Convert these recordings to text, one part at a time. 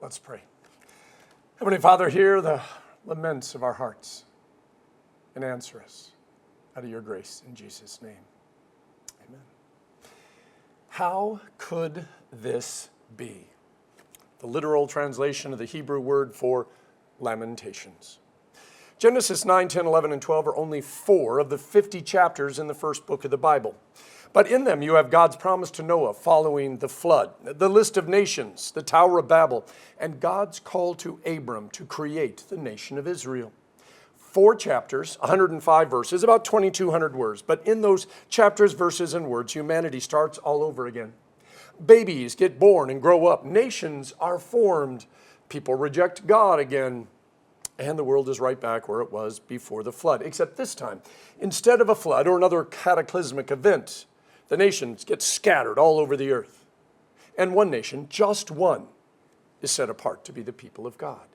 Let's pray. Heavenly Father, hear the laments of our hearts and answer us out of your grace in Jesus' name. Amen. How could this be? The literal translation of the Hebrew word for lamentations. Genesis 9, 10, 11, and 12 are only 4 of the 50 chapters in the first book of the Bible. But in them you have God's promise to Noah following the flood, the list of nations, the Tower of Babel, and God's call to Abram to create the nation of Israel. 4 chapters, 105 verses, about 2,200 words. But in those chapters, verses, and words, humanity starts all over again. Babies get born and grow up. Nations are formed. People reject God again. And the world is right back where it was before the flood. Except this time, instead of a flood or another cataclysmic event, the nations get scattered all over the earth. And one nation, just one, is set apart to be the people of God.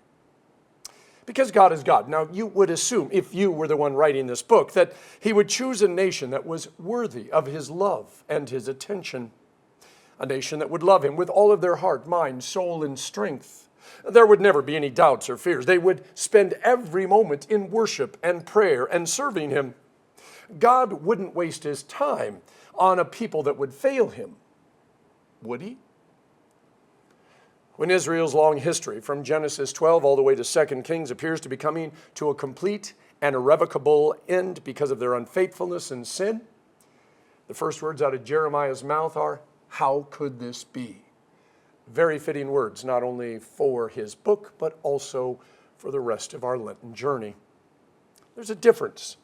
Because God is God. Now, you would assume, if you were the one writing this book, that he would choose a nation that was worthy of his love and his attention. A nation that would love him with all of their heart, mind, soul, and strength. There would never be any doubts or fears. They would spend every moment in worship and prayer and serving him. God wouldn't waste his time on a people that would fail him, would he? When Israel's long history from Genesis 12 all the way to 2 Kings appears to be coming to a complete and irrevocable end because of their unfaithfulness and sin, the first words out of Jeremiah's mouth are, "How could this be?" Very fitting words, not only for his book, but also for the rest of our Lenten journey. There's a difference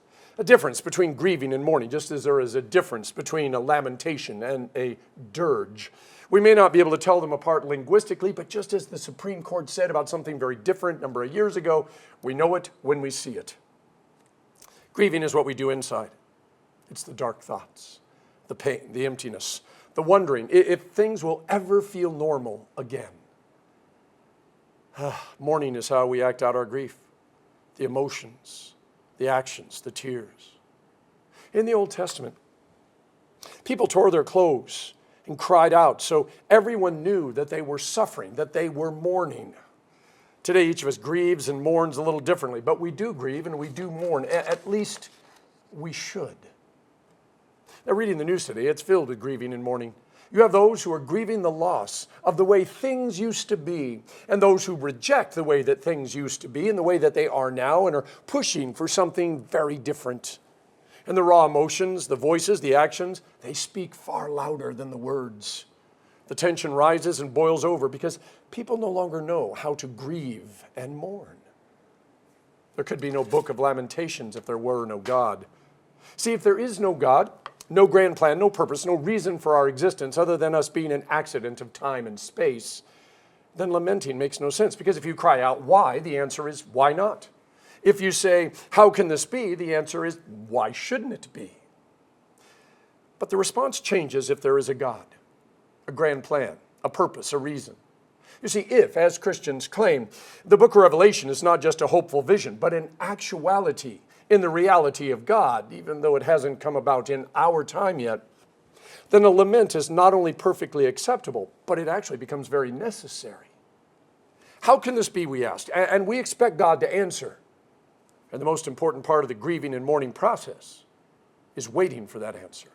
between grieving and mourning, just as there is a difference between a lamentation and a dirge. We may not be able to tell them apart linguistically, but just as the Supreme Court said about something very different a number of years ago, we know it when we see it. Grieving is what we do inside. It's the dark thoughts, the pain, the emptiness, the wondering if things will ever feel normal again. Mourning is how we act out our grief, the emotions, the actions, the tears. In the Old Testament, people tore their clothes and cried out, so everyone knew that they were suffering, that they were mourning. Today, each of us grieves and mourns a little differently, but we do grieve and we do mourn. At least we should. Now, reading the news today, it's filled with grieving and mourning. You have those who are grieving the loss of the way things used to be, and those who reject the way that things used to be and the way that they are now and are pushing for something very different. And the raw emotions, the voices, the actions, they speak far louder than the words. The tension rises and boils over because people no longer know how to grieve and mourn. There could be no book of Lamentations if there were no God. See, if there is no God, no grand plan, no purpose, no reason for our existence other than us being an accident of time and space, then lamenting makes no sense. Because if you cry out, why? The answer is, why not? If you say, how can this be? The answer is, why shouldn't it be? But the response changes if there is a God, a grand plan, a purpose, a reason. You see, if, as Christians claim, the book of Revelation is not just a hopeful vision, but an actuality in the reality of God, even though it hasn't come about in our time yet, then a lament is not only perfectly acceptable, but it actually becomes very necessary. How can this be, we ask? And we expect God to answer. And the most important part of the grieving and mourning process is waiting for that answer.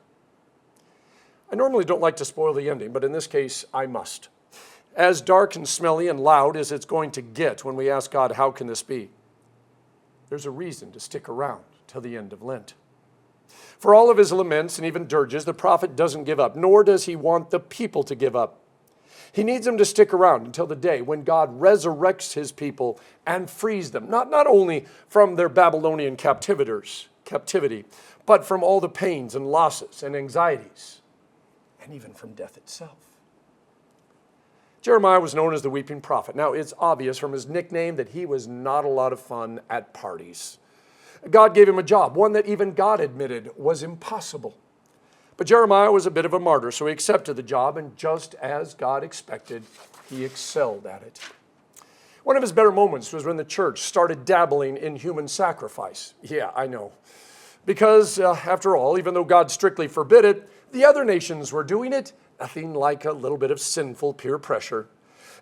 I normally don't like to spoil the ending, but in this case, I must. As dark and smelly and loud as it's going to get when we ask God, how can this be? There's a reason to stick around till the end of Lent. For all of his laments and even dirges, the prophet doesn't give up, nor does he want the people to give up. He needs them to stick around until the day when God resurrects his people and frees them, not only from their Babylonian captivity, but from all the pains and losses and anxieties, and even from death itself. Jeremiah was known as the weeping prophet. Now, it's obvious from his nickname that he was not a lot of fun at parties. God gave him a job, one that even God admitted was impossible. But Jeremiah was a bit of a martyr, so he accepted the job, and just as God expected, he excelled at it. One of his better moments was when the church started dabbling in human sacrifice. Yeah, I know. Because, after all, even though God strictly forbid it, the other nations were doing it. Nothing like a little bit of sinful peer pressure.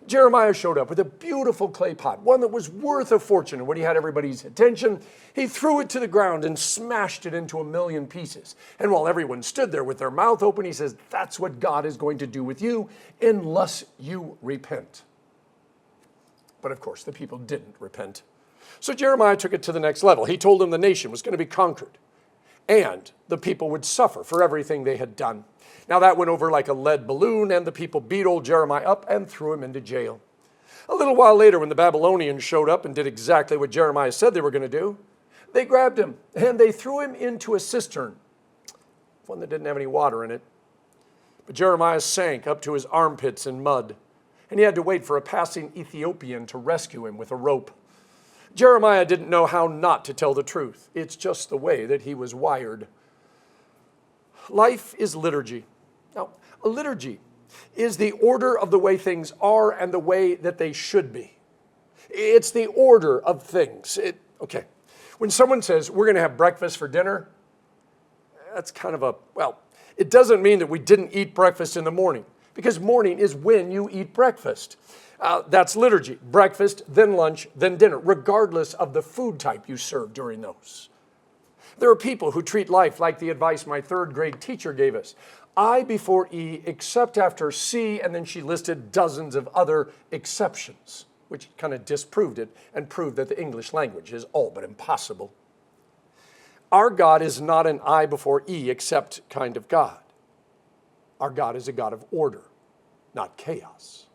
Jeremiah showed up with a beautiful clay pot, one that was worth a fortune. And when he had everybody's attention, he threw it to the ground and smashed it into 1,000,000 pieces. And while everyone stood there with their mouth open, he says, that's what God is going to do with you unless you repent. But of course, the people didn't repent. So Jeremiah took it to the next level. He told them the nation was going to be conquered and the people would suffer for everything they had done. Now that went over like a lead balloon, and the people beat old Jeremiah up and threw him into jail. A little while later, when the Babylonians showed up and did exactly what Jeremiah said they were going to do, they grabbed him and they threw him into a cistern, one that didn't have any water in it. But Jeremiah sank up to his armpits in mud, and he had to wait for a passing Ethiopian to rescue him with a rope. Jeremiah didn't know how not to tell the truth. It's just the way that he was wired. Life is liturgy. Now, a liturgy is the order of the way things are and the way that they should be. It's the order of things. Okay, when someone says, we're going to have breakfast for dinner, that's kind of it doesn't mean that we didn't eat breakfast in the morning, because morning is when you eat breakfast. That's liturgy. Breakfast, then lunch, then dinner, regardless of the food type you serve during those. There are people who treat life like the advice my third grade teacher gave us. I before E, except after C, and then she listed dozens of other exceptions, which kind of disproved it and proved that the English language is all but impossible. Our God is not an I before E except kind of God. Our God is a God of order, not chaos.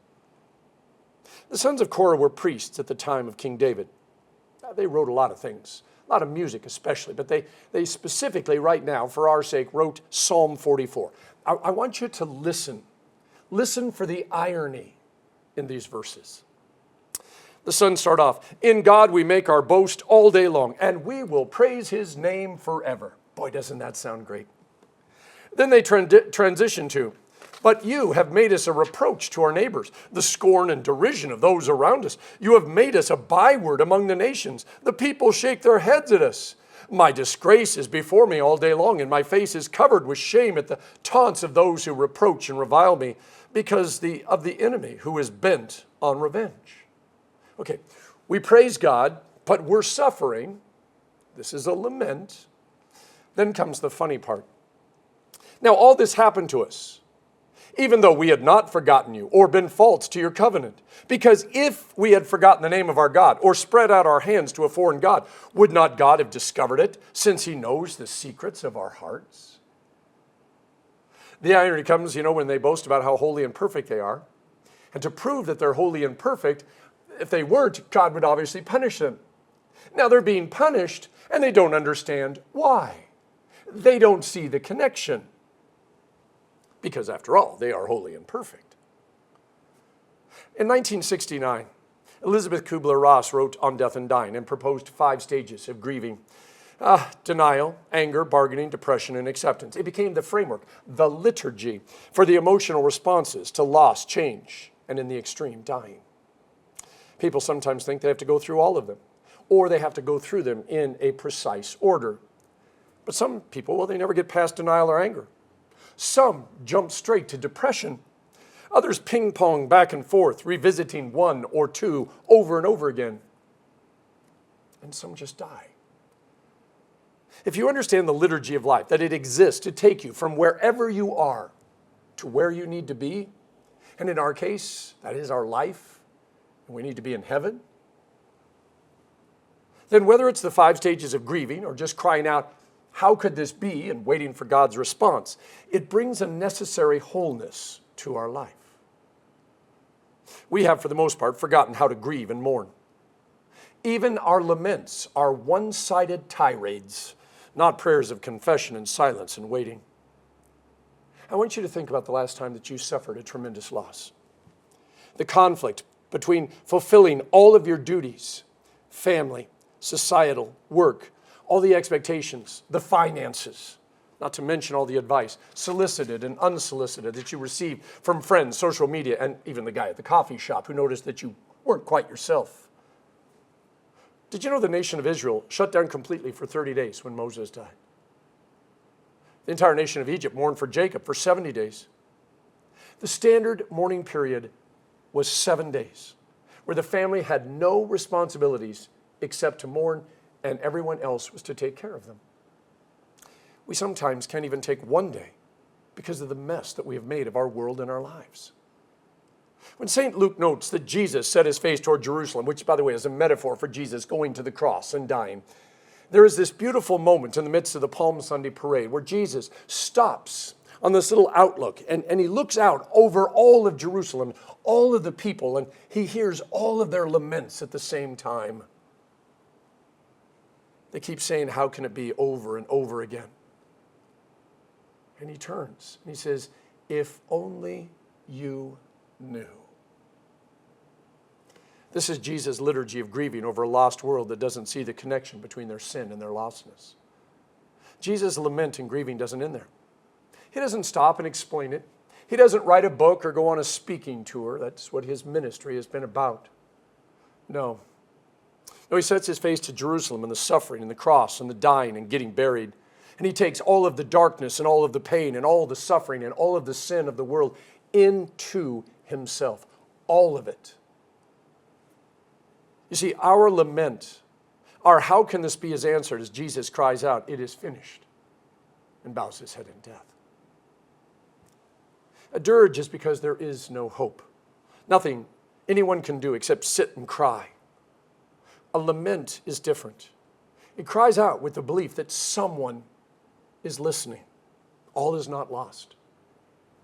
The sons of Korah were priests at the time of King David. They wrote a lot of things. A lot of music especially, but they specifically right now, for our sake, wrote Psalm 44. I want you to listen. Listen for the irony in these verses. The sons start off, in God we make our boast all day long, and we will praise his name forever. Boy, doesn't that sound great. Then they transition to, but you have made us a reproach to our neighbors, the scorn and derision of those around us. You have made us a byword among the nations. The people shake their heads at us. My disgrace is before me all day long, and my face is covered with shame at the taunts of those who reproach and revile me because of the enemy who is bent on revenge. Okay, we praise God, but we're suffering. This is a lament. Then comes the funny part. Now, all this happened to us, even though we had not forgotten you or been false to your covenant. Because if we had forgotten the name of our God or spread out our hands to a foreign God, would not God have discovered it, since he knows the secrets of our hearts? The irony comes, when they boast about how holy and perfect they are. And to prove that they're holy and perfect, if they weren't, God would obviously punish them. Now they're being punished, and they don't understand why. They don't see the connection. Because after all, they are holy and perfect. In 1969, Elizabeth Kubler-Ross wrote On Death and Dying and proposed 5 stages of grieving. Denial, anger, bargaining, depression, and acceptance. It became the framework, the liturgy for the emotional responses to loss, change, and in the extreme, dying. People sometimes think they have to go through all of them, or they have to go through them in a precise order. But some people, they never get past denial or anger. Some jump straight to depression. Others ping-pong back and forth, revisiting 1 or 2 over and over again. And some just die. If you understand the liturgy of life, that it exists to take you from wherever you are to where you need to be, and in our case, that is our life, and we need to be in heaven, then whether it's the 5 stages of grieving or just crying out, how could this be, and waiting for God's response, it brings a necessary wholeness to our life. We have, for the most part, forgotten how to grieve and mourn. Even our laments are one-sided tirades, not prayers of confession and silence and waiting. I want you to think about the last time that you suffered a tremendous loss. The conflict between fulfilling all of your duties, family, societal, work, all the expectations, the finances, not to mention all the advice, solicited and unsolicited, that you received from friends, social media, and even the guy at the coffee shop who noticed that you weren't quite yourself. Did you know the nation of Israel shut down completely for 30 days when Moses died? The entire nation of Egypt mourned for Jacob for 70 days. The standard mourning period was 7 days, where the family had no responsibilities except to mourn, and everyone else was to take care of them. We sometimes can't even take 1 day because of the mess that we have made of our world and our lives. When St. Luke notes that Jesus set his face toward Jerusalem, which, by the way, is a metaphor for Jesus going to the cross and dying, there is this beautiful moment in the midst of the Palm Sunday parade where Jesus stops on this little outlook and he looks out over all of Jerusalem, all of the people, and he hears all of their laments at the same time. They keep saying, how can it be, over and over again? And he turns and he says, if only you knew. This is Jesus' liturgy of grieving over a lost world that doesn't see the connection between their sin and their lostness. Jesus' lament and grieving doesn't end there. He doesn't stop and explain it. He doesn't write a book or go on a speaking tour. That's what his ministry has been about. No, he sets his face to Jerusalem and the suffering and the cross and the dying and getting buried. And he takes all of the darkness and all of the pain and all of the suffering and all of the sin of the world into himself. All of it. You see, our lament, our how can this be, is answered as Jesus cries out, it is finished, and bows his head in death. A dirge is because there is no hope. Nothing anyone can do except sit and cry. A lament is different. It cries out with the belief that someone is listening. All is not lost.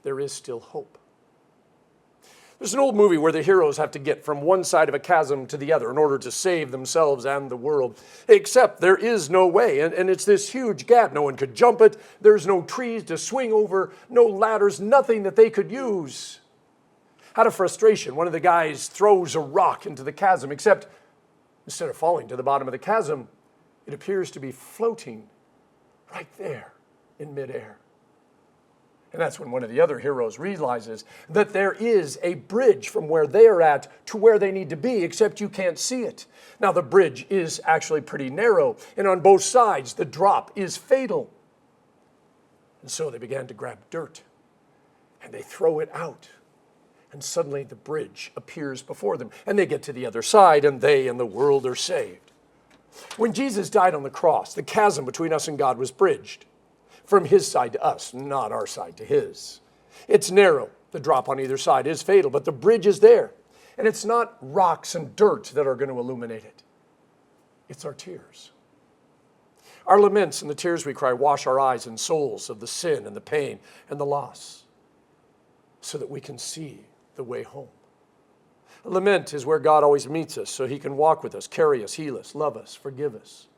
There is still hope. There's an old movie where the heroes have to get from one side of a chasm to the other in order to save themselves and the world. Except there is no way, and it's this huge gap. No one could jump it. There's no trees to swing over, no ladders, nothing that they could use. Out of frustration, one of the guys throws a rock into the chasm, except instead of falling to the bottom of the chasm, it appears to be floating right there in midair. And that's when one of the other heroes realizes that there is a bridge from where they are at to where they need to be, except you can't see it. Now, the bridge is actually pretty narrow, and on both sides, the drop is fatal. And so they began to grab dirt, and they throw it out. And suddenly the bridge appears before them, and they get to the other side, and they and the world are saved. When Jesus died on the cross, the chasm between us and God was bridged. From his side to us, not our side to his. It's narrow. The drop on either side is fatal, but the bridge is there. And it's not rocks and dirt that are going to illuminate it. It's our tears. Our laments and the tears we cry wash our eyes and souls of the sin and the pain and the loss so that we can see the way home. A lament is where God always meets us so he can walk with us, carry us, heal us, love us, forgive us.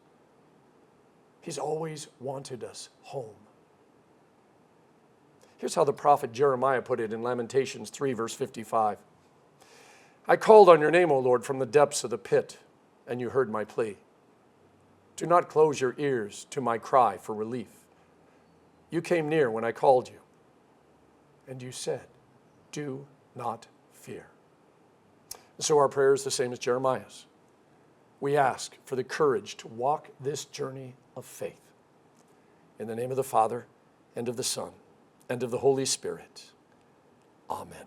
He's always wanted us home. Here's how the prophet Jeremiah put it in Lamentations 3, verse 55. I called on your name, O Lord, from the depths of the pit, and you heard my plea. Do not close your ears to my cry for relief. You came near when I called you, and you said, do not fear. And so our prayer is the same as Jeremiah's. We ask for the courage to walk this journey of faith. In the name of the Father, and of the Son, and of the Holy Spirit. Amen.